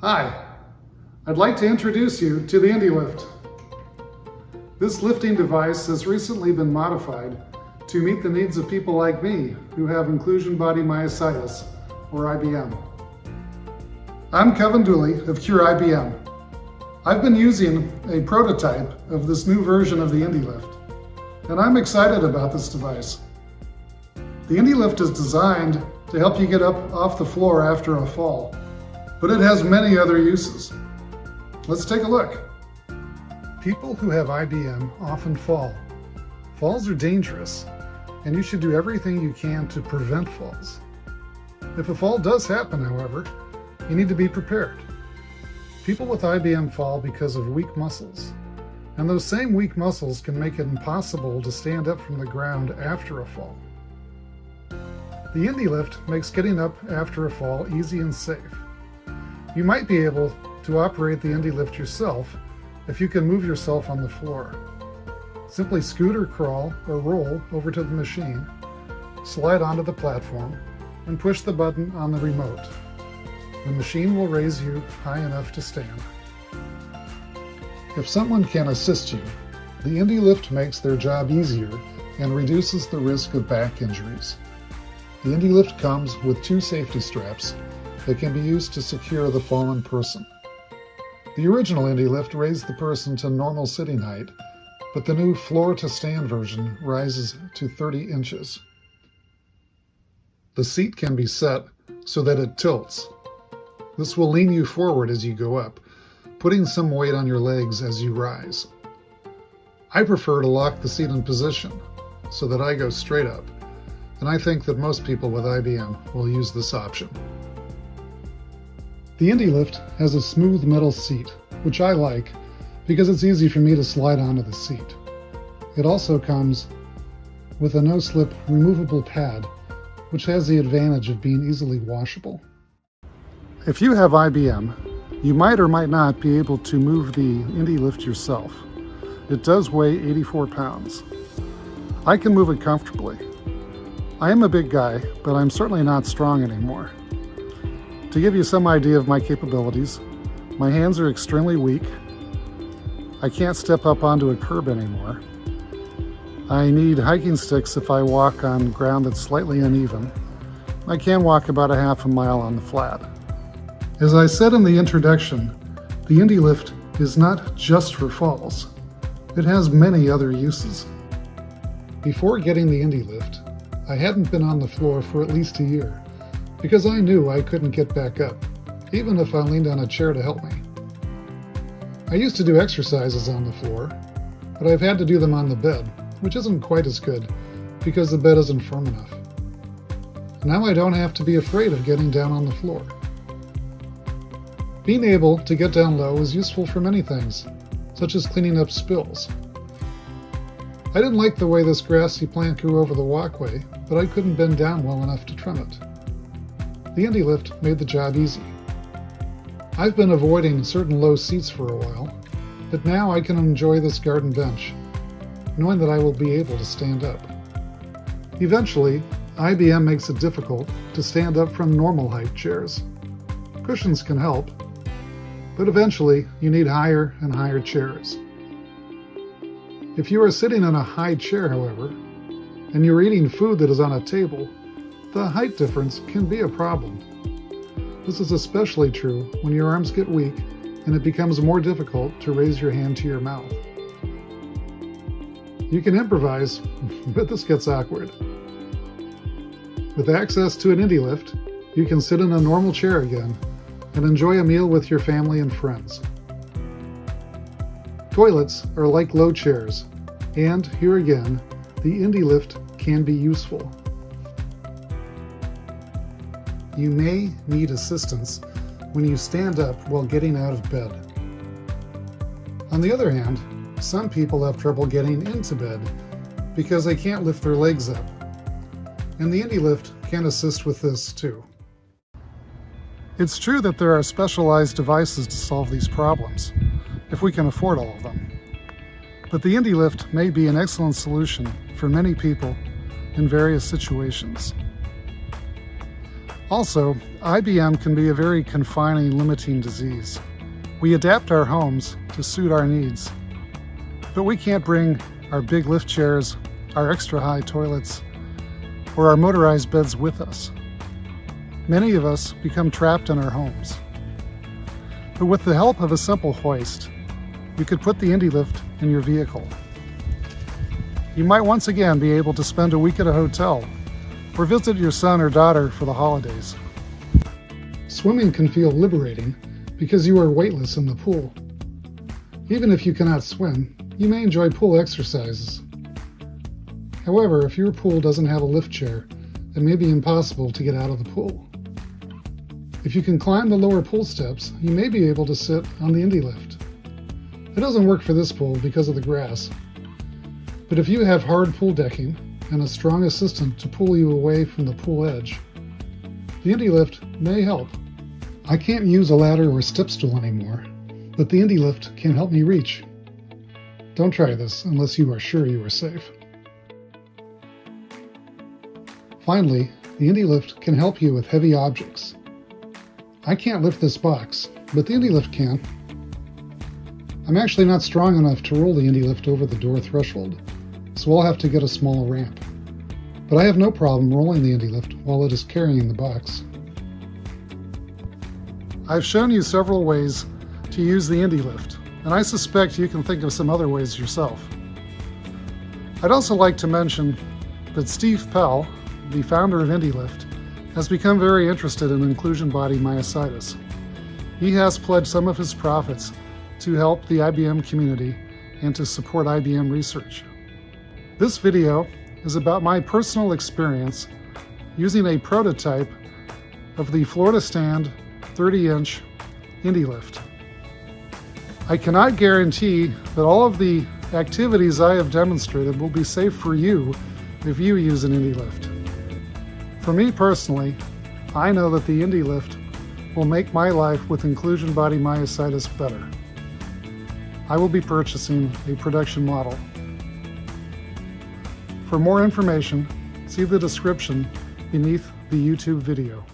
Hi, I'd like to introduce you to the IndeeLift. This lifting device has recently been modified to meet the needs of people like me who have inclusion body myositis, or IBM. I'm Kevin Dooley of Cure IBM. I've been using a prototype of this new version of the IndeeLift, and I'm excited about this device. The IndeeLift is designed to help you get up off the floor after a fall, but it has many other uses. Let's take a look. People who have IBM often fall. Falls are dangerous, and you should do everything you can to prevent falls. If a fall does happen, however, you need to be prepared. People with IBM fall because of weak muscles, and those same weak muscles can make it impossible to stand up from the ground after a fall. The IndeeLift makes getting up after a fall easy and safe. You might be able to operate the IndeeLift yourself if you can move yourself on the floor. Simply scoot or crawl or roll over to the machine, slide onto the platform, and push the button on the remote. The machine will raise you high enough to stand. If someone can assist you, the IndeeLift makes their job easier and reduces the risk of back injuries. The IndeeLift comes with 2 safety straps that can be used to secure the fallen person. The original IndeeLift raised the person to normal sitting height, but the new floor-to-stand version rises to 30 inches. The seat can be set so that it tilts. This will lean you forward as you go up, putting some weight on your legs as you rise. I prefer to lock the seat in position so that I go straight up, and I think that most people with IBM will use this option. The IndeeLift has a smooth metal seat, which I like because it's easy for me to slide onto the seat. It also comes with a no-slip removable pad, which has the advantage of being easily washable. If you have IBM, you might or might not be able to move the IndeeLift yourself. It does weigh 84 pounds. I can move it comfortably. I am a big guy, but I'm certainly not strong anymore. To give you some idea of my capabilities, my hands are extremely weak. I can't step up onto a curb anymore. I need hiking sticks if I walk on ground that's slightly uneven. I can walk about a half a mile on the flat. As I said in the introduction, the IndeeLift is not just for falls. It has many other uses. Before getting the IndeeLift, I hadn't been on the floor for at least a year, because I knew I couldn't get back up, even if I leaned on a chair to help me. I used to do exercises on the floor, but I've had to do them on the bed, which isn't quite as good because the bed isn't firm enough. Now I don't have to be afraid of getting down on the floor. Being able to get down low is useful for many things, such as cleaning up spills. I didn't like the way this grassy plant grew over the walkway, but I couldn't bend down well enough to trim it. The IndeeLift made the job easy. I've been avoiding certain low seats for a while, but now I can enjoy this garden bench, knowing that I will be able to stand up. Eventually, IBM makes it difficult to stand up from normal height chairs. Cushions can help, but eventually you need higher and higher chairs. If you are sitting in a high chair, however, and you're eating food that is on a table, the height difference can be a problem. This is especially true when your arms get weak and it becomes more difficult to raise your hand to your mouth. You can improvise, but this gets awkward. With access to an IndeeLift, you can sit in a normal chair again and enjoy a meal with your family and friends. Toilets are like low chairs, and here again, the IndeeLift can be useful. You may need assistance when you stand up while getting out of bed. On the other hand, some people have trouble getting into bed because they can't lift their legs up, and the IndeeLift can assist with this too. It's true that there are specialized devices to solve these problems, if we can afford all of them. But the IndeeLift may be an excellent solution for many people in various situations. Also, IBM can be a very confining, limiting disease. We adapt our homes to suit our needs, but we can't bring our big lift chairs, our extra high toilets, or our motorized beds with us. Many of us become trapped in our homes. But with the help of a simple hoist, you could put the IndeeLift in your vehicle. You might once again be able to spend a week at a hotel or visit your son or daughter for the holidays. Swimming can feel liberating because you are weightless in the pool. Even if you cannot swim, you may enjoy pool exercises. However, if your pool doesn't have a lift chair, it may be impossible to get out of the pool. If you can climb the lower pool steps, you may be able to sit on the IndeeLift. It doesn't work for this pool because of the grass, but if you have hard pool decking and a strong assistant to pull you away from the pool edge, the IndeeLift may help. I can't use a ladder or step stool anymore, but the IndeeLift can help me reach. Don't try this unless you are sure you are safe. Finally, the IndeeLift can help you with heavy objects. I can't lift this box, but the IndeeLift can. I'm actually not strong enough to roll the IndeeLift over the door threshold, so I'll have to get a small ramp. But I have no problem rolling the IndeeLift while it is carrying the box. I've shown you several ways to use the IndeeLift, and I suspect you can think of some other ways yourself. I'd also like to mention that Steve Pell, the founder of IndeeLift, has become very interested in inclusion body myositis. He has pledged some of his profits to help the IBM community and to support IBM research. This video is about my personal experience using a prototype of the Florida Stand 30-inch IndeeLift. I cannot guarantee that all of the activities I have demonstrated will be safe for you if you use an IndeeLift. For me personally, I know that the IndeeLift will make my life with inclusion body myositis better. I will be purchasing a production model. For more information, see the description beneath the YouTube video.